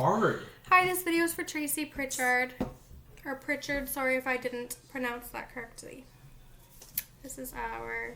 Hard. Hi, this video is for Tracy Pritchard. Or Pritchard, sorry if I didn't pronounce that correctly. This is our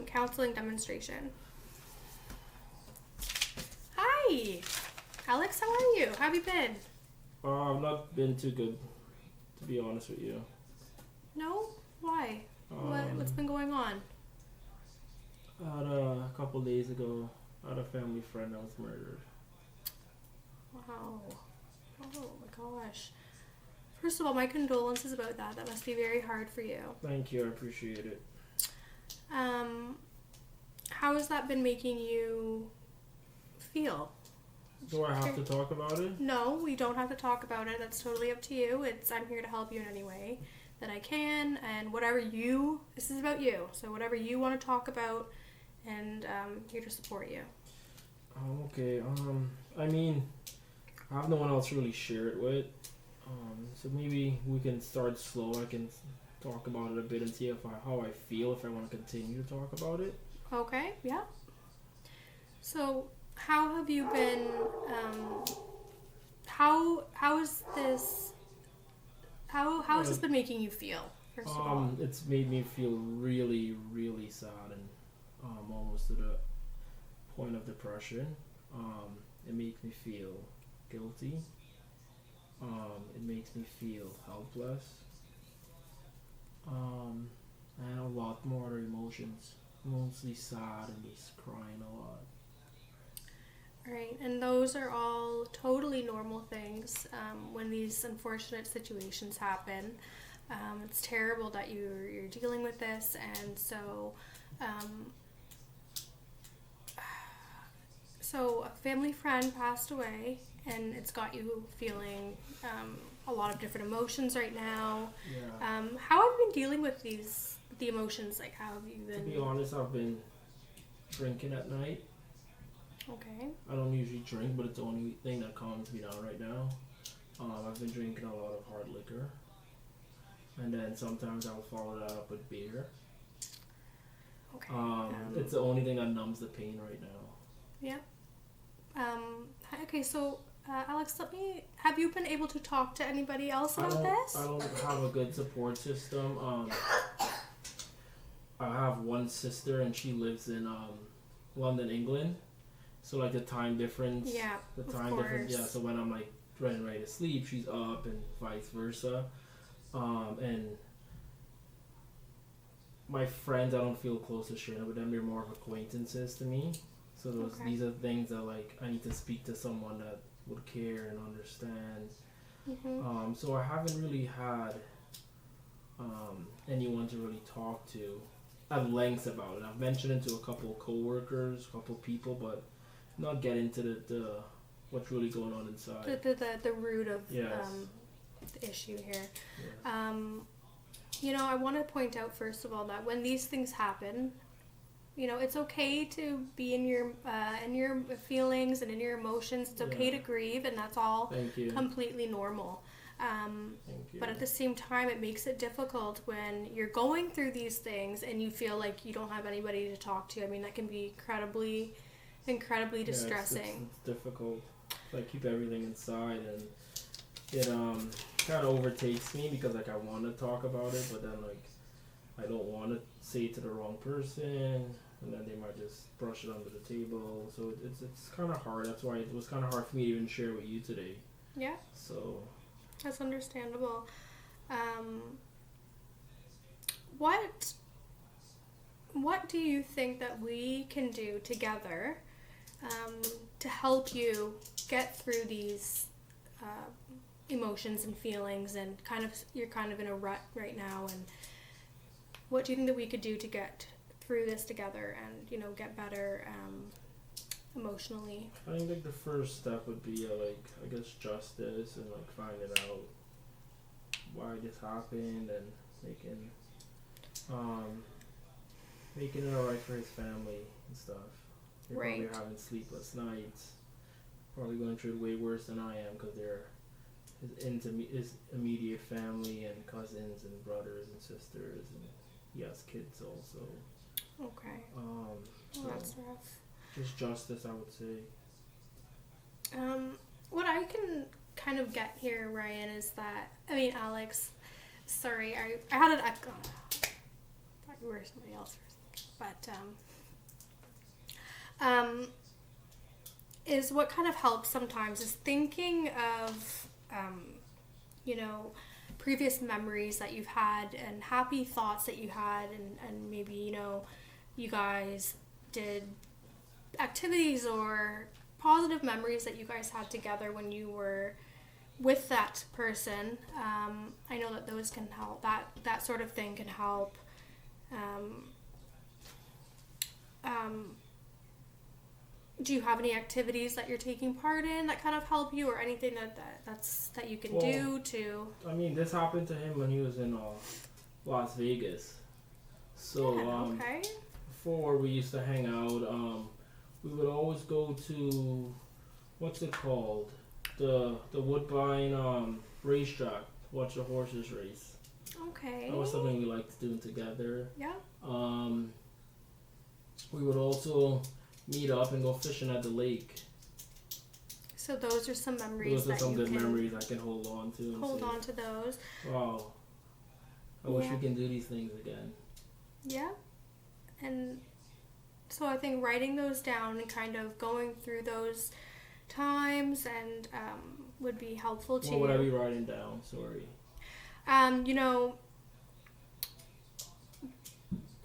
counseling demonstration. Hi! Alex, how are you? How have you been? I've not been too good, to be honest with you. No? Why? What's been going on? I had a couple days ago, I had a family friend that was murdered. Wow. Oh my gosh. First of all, my condolences about that. That must be very hard for you. Thank you, I appreciate it. How has that been making you feel? Do I have to talk about it? No, we don't have to talk about it. That's totally up to you. I'm here to help you in any way that I can, and this is about you. So whatever you want to talk about, and here to support you. Okay, I mean, I have no one else to really share it with. So maybe we can start slow. I can talk about it a bit and see how I feel, if I want to continue to talk about it. Okay, yeah. So how have you been, how has this been making you feel, first of all? It's made me feel really, really sad and almost to the point of depression. It makes me feel guilty. It makes me feel helpless. And a lot more other emotions. Mostly sad and just crying a lot. Right, and those are all totally normal things when these unfortunate situations happen. It's terrible that you're dealing with this, and so a family friend passed away, and it's got you feeling a lot of different emotions right now. Yeah. How have you been dealing with the emotions? Like, how have you been? To be honest, I've been drinking at night. Okay. I don't usually drink, but it's the only thing that calms me down right now. I've been drinking a lot of hard liquor. And then sometimes I'll follow that up with beer. Okay. It's the only thing that numbs the pain right now. Yeah. Okay, so Alex, have you been able to talk to anybody else about this? I don't have a good support system. I have one sister and she lives in London, England. So like the time difference. Yeah, So when I'm like getting ready to sleep, she's up and vice versa. And my friends, I don't feel close to sharing with them. They're more of acquaintances to me. So these are things that like I need to speak to someone that would care and understand. Mm-hmm. So I haven't really had anyone to really talk to at length about it. I've mentioned it to a couple of coworkers, a couple of people, but not get into the what's really going on inside. The root of yes. The issue here. Yes. I want to point out first of all that when these things happen, it's okay to be in your feelings and in your emotions. It's okay to grieve, and that's all completely normal. But at the same time, it makes it difficult when you're going through these things and you feel like you don't have anybody to talk to. I mean, that can be incredibly distressing. It's difficult. So I keep everything inside, and it kind of overtakes me because like I want to talk about it, but then like I don't want to say it to the wrong person, and then they might just brush it under the table. So it's kind of hard. That's why it was kind of hard for me to even share with you today. Yeah. So that's understandable. What do you think that we can do together to help get through these emotions and feelings, and you're kind of in a rut right now, and what do you think that we could do to get through this together and get better emotionally? I think like the first step would be I guess justice, and like finding out why this happened and making it alright for his family and stuff. They're probably having sleepless nights, probably going through it way worse than I am, because they're his immediate family and cousins and brothers and sisters, and he has kids also. Okay. So that's rough. just justice, I would say. kind of get here, Ryan, is that, Alex, sorry, I had an echo. I thought you were somebody else for a second. But, is what kind of helps sometimes is thinking of, previous memories that you've had and happy thoughts that you had, and maybe, you guys did activities or positive memories that you guys had together when you were with that person. I know that those can help. That sort of thing can help. Do you have any activities that you're taking part in that kind of help you, or anything that you can do to? I mean, this happened to him when he was in Las Vegas. So okay. Before we used to hang out. We would always go to, what's it called? The Woodbine racetrack. Watch the horses race. Okay. That was something we liked to do together. Yeah. We would also meet up and go fishing at the lake. So those are some memories. Those are some good memories I can hold on to. Hold on to those. Wow. I wish we can do these things again. Yeah. And so I think writing those down and kind of going through those times and would be helpful to you. What would I be writing down? Sorry.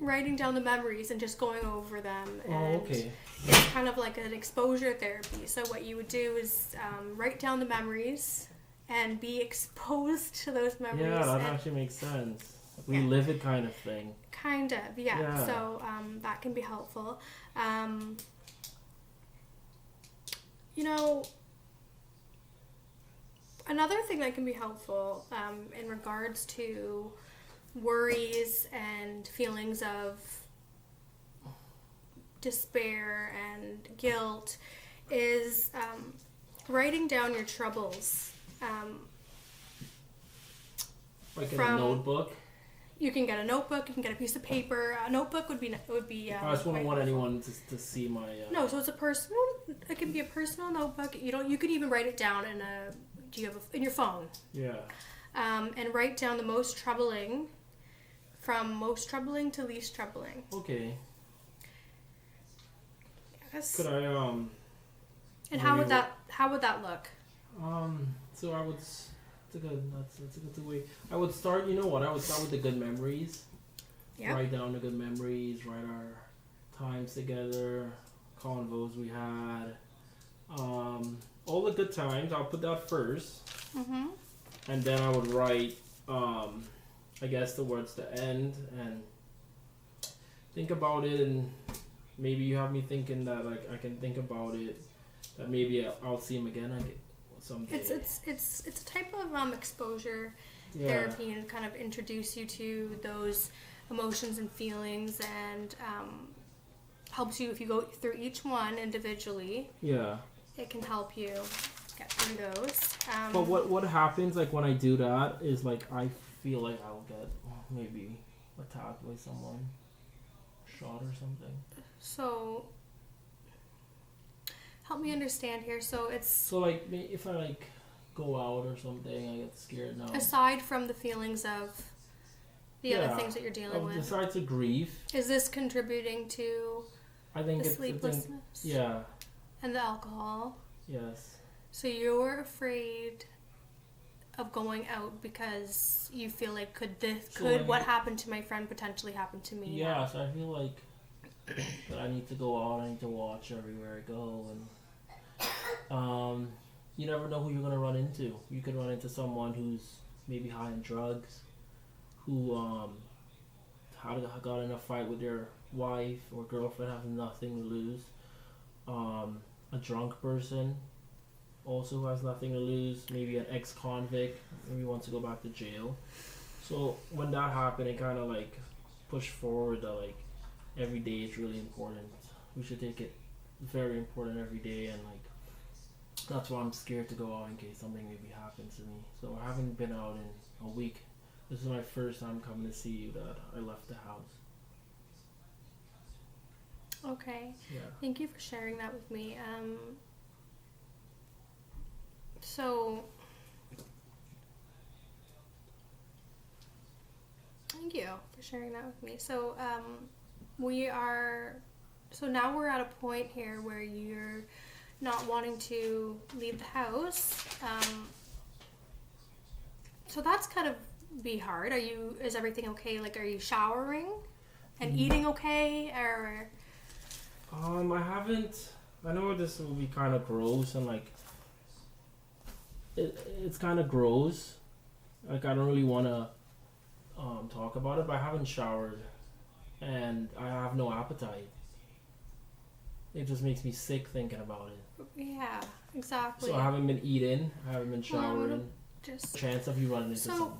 Writing down the memories and just going over them. And okay. It's kind of like an exposure therapy. So what you would do is write down the memories and be exposed to those memories. Yeah, that actually makes sense. Relive it kind of thing. Kind of, yeah. So that can be helpful. Another thing that can be helpful in regards to worries and feelings of despair and guilt is writing down your troubles. Like in a notebook? You can get a notebook. You can get a piece of paper. A notebook would be. I just wouldn't want anyone to see my. No, so it's a personal. It can be a personal notebook. You could even write it down in a. Do you have in your phone? Yeah. And write down the most troubling, from most troubling to least troubling. Okay. Yes. Could I And how would that look? So I would. That's a good way. I would start. You know what? I would start with the good memories. Yeah. Write down the good memories. Write our times together, convos we had, all the good times. I'll put that first. Mm-hmm. And then I would write, I guess, towards the end and think about it. And maybe you have me thinking that I can think about it. That maybe I'll see him again. Someday. It's a type of exposure therapy, and kind of introduce you to those emotions and feelings, and helps you if you go through each one individually. Yeah. It can help you get through those. But what happens like when I do that is like I feel like I'll get maybe attacked by someone, shot or something. So. Help me understand here. So it's... So, like, if I, like, go out or something, I get scared now. Aside from the feelings of the other things that you're dealing with. Besides the grief. Is this contributing to the sleeplessness? Yeah. And the alcohol? Yes. So you're afraid of going out because you feel like could what happened to my friend potentially happen to me? Yeah, so I feel like that I need to go out, I need to watch everywhere I go, and you never know who you're going to run into. You could run into someone who's maybe high on drugs, who got in a fight with their wife or girlfriend, has nothing to lose. A drunk person also who has nothing to lose, maybe an ex-convict, maybe wants to go back to jail. So when that happened, it kind of like pushed forward that like every day is really important. We should take it very important every day, and like that's why I'm scared to go out in case something maybe happens to me. So I haven't been out in a week. This is my first time coming to see you that I left the house. Okay. Yeah. Thank you for sharing that with me. So for sharing that with me. So now we're at a point here where you're not wanting to leave the house. So that's kind of be hard. Is everything okay? Like, are you showering and eating okay? Or I know this will be kind of gross and like it's kind of gross. Like, I don't really want to talk about it, but I haven't showered and I have no appetite. It just makes me sick thinking about it. Yeah, exactly. So I haven't been eating. I haven't been showering. Just chance of you running into something.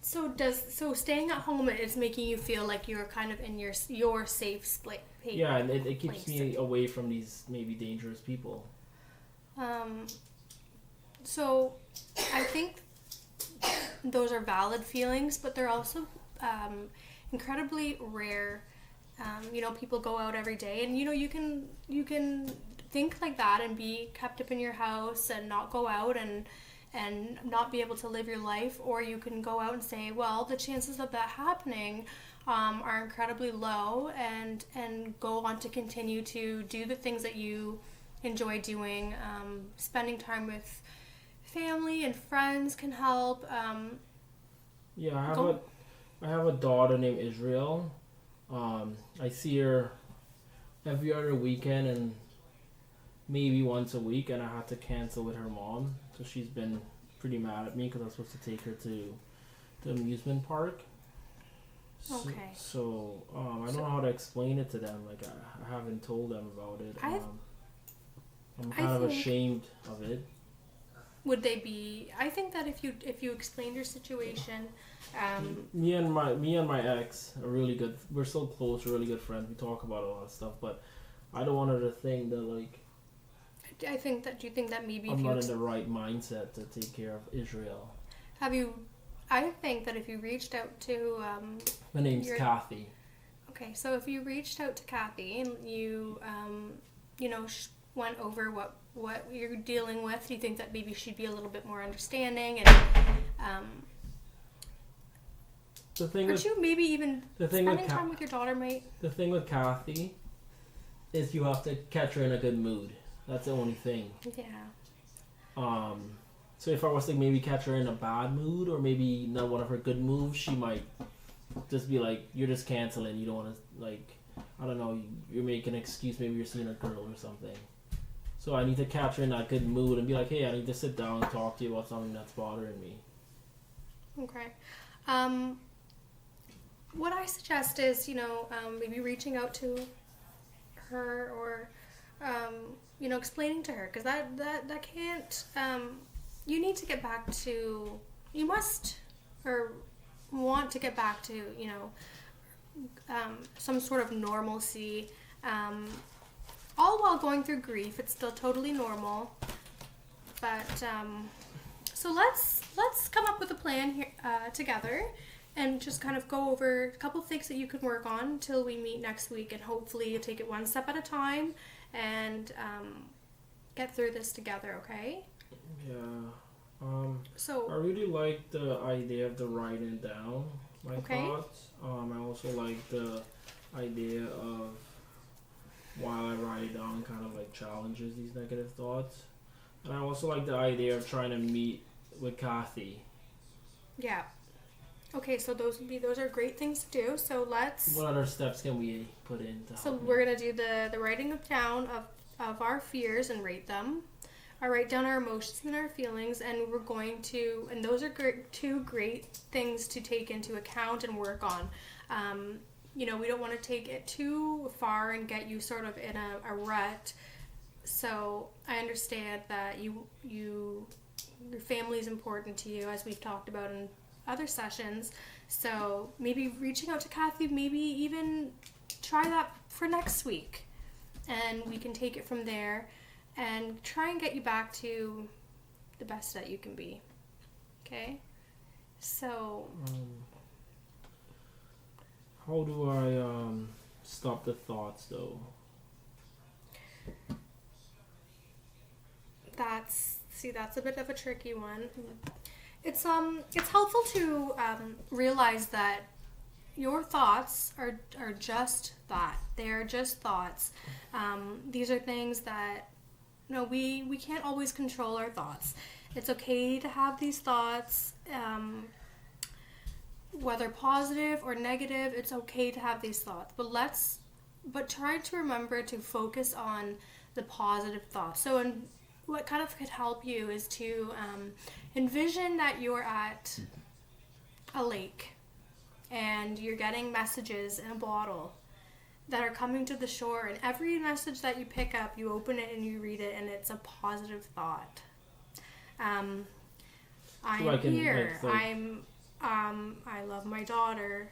So staying at home is making you feel like you're kind of in your safe place. Yeah, and it keeps me away from these maybe dangerous people. So I think those are valid feelings, but they're also incredibly rare. People go out every day, and you can think like that and be kept up in your house and not go out and not be able to live your life, or you can go out and say, well, the chances of that happening are incredibly low, and go on to continue to do the things that you enjoy doing. Spending time with family and friends can help. I have a daughter named Israel. I see her every other weekend and maybe once a week, and I had to cancel with her mom. So she's been pretty mad at me because I was supposed to take her to the amusement park. Okay. So I don't know how to explain it to them. Like, I haven't told them about it. I'm kind of ashamed of it. Would they be? I think that if you explained your situation, me and my ex are really good. We're so close. We're really good friends. We talk about a lot of stuff, but I don't want her to think that like. Do you think that maybe I'm not in the right mindset to take care of Israel? I think that if you reached out to my name's Kathy. Okay, so if you reached out to Kathy and you went over what you're dealing with, do you think that maybe she'd be a little bit more understanding and maybe even spending time with your daughter might. The thing with Kathy is you have to catch her in a good mood. That's the only thing. Yeah. So if I was to maybe catch her in a bad mood or maybe not one of her good moves, she might just be like, you're just canceling. You don't want to, like, I don't know, you're making an excuse. Maybe you're seeing a girl or something. So I need to catch her in that good mood and be like, hey, I need to sit down and talk to you about something that's bothering me. Okay. What I suggest is, maybe reaching out to her or, explaining to her, because that can't, you need to get back to, you must, or want to get back to, some sort of normalcy, all while going through grief. It's still totally normal, but, so let's come up with a plan here, together, and just kind of go over a couple things that you can work on until we meet next week, and hopefully you take it one step at a time and get through this together, okay? Yeah. So I really like the idea of the writing down my thoughts. I also like the idea of while I write it down kind of like challenges these negative thoughts. And I also like the idea of trying to meet with Kathy. Yeah. Okay, so those are great things to do. So let's. What other steps can we put in to help? So we're gonna do the writing down of our fears and rate them. I write down our emotions and our feelings, and we're going to, and those are two great things to take into account and work on. We don't want to take it too far and get you sort of in a rut. So I understand that your family is important to you, as we've talked about in other sessions. So maybe reaching out to Kathy, maybe even try that for next week, and we can take it from there and try and get you back to the best that you can be. Okay? So how do I stop the thoughts though? That's a bit of a tricky one. It's helpful to realize that your thoughts are just that. They are just thoughts. These are things that, we can't always control our thoughts. It's okay to have these thoughts, whether positive or negative. It's okay to have these thoughts, but try to remember to focus on the positive thoughts. So, what kind of could help you is to envision that you're at a lake and you're getting messages in a bottle that are coming to the shore, and every message that you pick up, you open it and you read it, and it's a positive thought. I'm here. I love my daughter.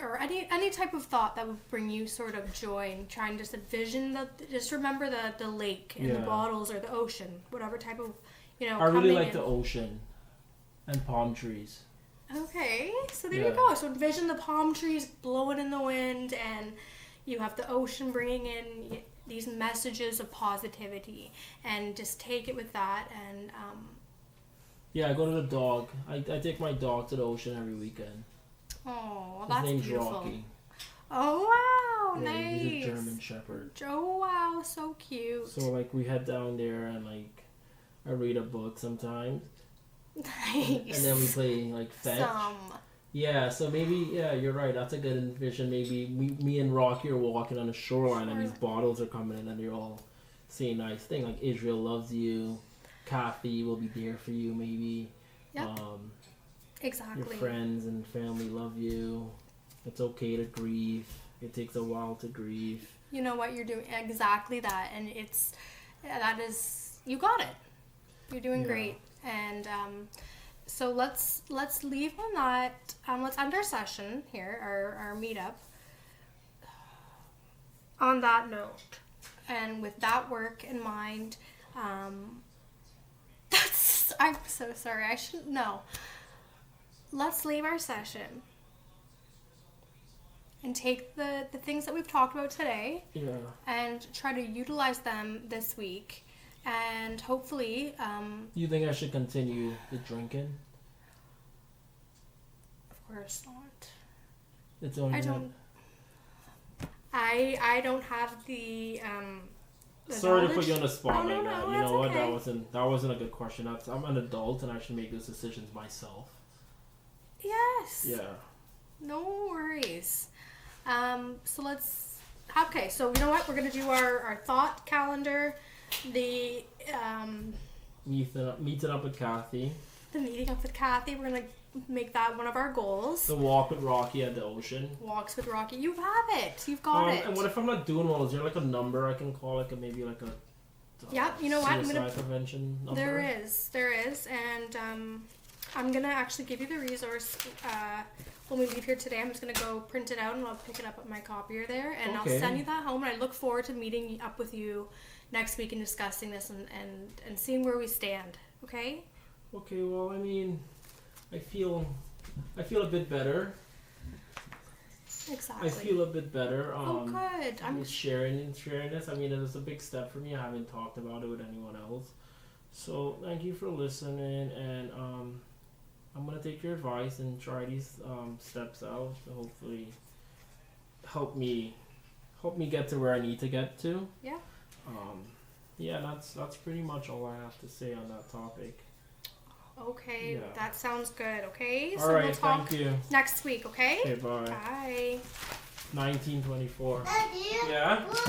Or any type of thought that would bring you sort of joy, and try and just envision just remember the lake and the bottles or the ocean, whatever type of, I really like the ocean and palm trees. Okay, so there you go. So envision the palm trees blowing in the wind, and you have the ocean bringing in these messages of positivity, and just take it with that. And I go to the dog. I take my dog to the ocean every weekend. Oh, that's beautiful. His name's beautiful. Rocky. Oh wow, yeah, nice. He's a German Shepherd. Oh wow, so cute. So we head down there and I read a book sometimes. Nice. And then we play fetch. Yeah, so maybe you're right. That's a good envision. Maybe me and Rocky are walking on the shoreline and these bottles are coming in and they're all saying nice things like Israel loves you, Kathy will be there for you. Maybe. Yep. Exactly. Your friends and family love you. It's okay to grieve. It takes a while to grieve. You know what, you're doing exactly that, and you got it. You're doing great. And so let's leave on that. Let's end our session here, our meetup, on that note, and with that work in mind. I'm so sorry. I shouldn't know. Let's leave our session and take the things that we've talked about today and try to utilize them this week. And hopefully... you think I should continue the drinking? Of course not. It's only I don't have the sorry knowledge. to put you on the spot that. You know what? Okay. That wasn't a good question. I'm an adult and I should make those decisions myself. Yes. Yeah. No worries. So let's... Okay, so you know what? We're going to do our thought calendar. The... Meeting up with Kathy. The meeting up with Kathy. We're going to make that one of our goals. The walk with Rocky at the ocean. Walks with Rocky. You have it. You've got it. And what if I'm not doing well? Is there a number I can call? Maybe a... Yeah, you know what? Suicide prevention number? There is. And I'm going to actually give you the resource when we leave here today. I'm just going to go print it out and I'll pick it up at my copier there. And I'll send you that home. And I look forward to meeting up with you next week and discussing this and seeing where we stand. Okay? Okay, well, I feel a bit better. Exactly. I feel a bit better. Good. I'm sharing this. It was a big step for me. I haven't talked about it with anyone else. So thank you for listening, and I'm gonna take your advice and try these steps out to hopefully help me get to where I need to get to. Yeah. That's pretty much all I have to say on that topic. Okay, that sounds good. Okay, so we'll talk next week. Okay. Okay, bye. Bye. 1924. Daddy? Yeah.